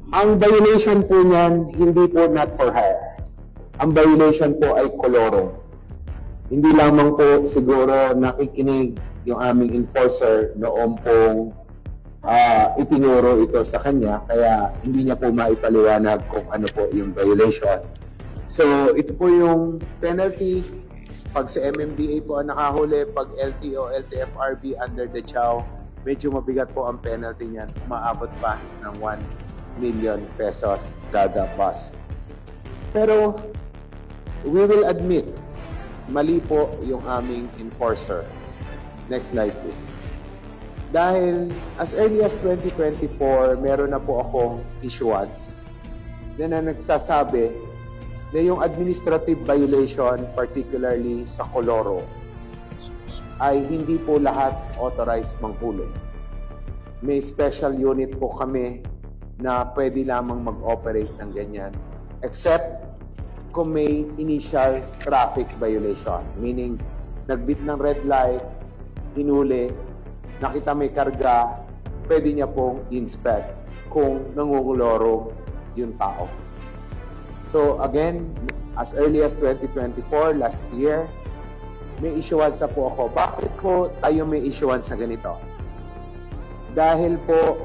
Ang violation po niyan, hindi po not for hire. Ang violation po ay koloro. Hindi lamang po siguro nakikinig yung aming enforcer noong pong itinuro ito sa kanya, kaya hindi niya po maipaliwanag kung ano po yung violation. So, ito po yung penalty. Pag sa MMDA po ang nakahuli, pag LTO, LTFRB under the CHAO, medyo mabigat po ang penalty niyan. Umaabot pa ng 1 million pesos kada bus. Pero, we will admit, mali po yung aming enforcer. Next slide please. Dahil as early as 2024, meron na po akong issuance na nagsasabi na yung administrative violation, particularly sa koloro, ay hindi po lahat authorized manghuli. May special unit po kami na pwede lamang mag-operate ng ganyan, except kung may initial traffic violation, meaning nagbit ng red light, hinuli, nakita may karga, pwede niya pong inspect kung nangunguloro yung tao. So again, as early as 2024, last year, may issuance na po ako. Bakit po tayo may issuance na ganito? Dahil po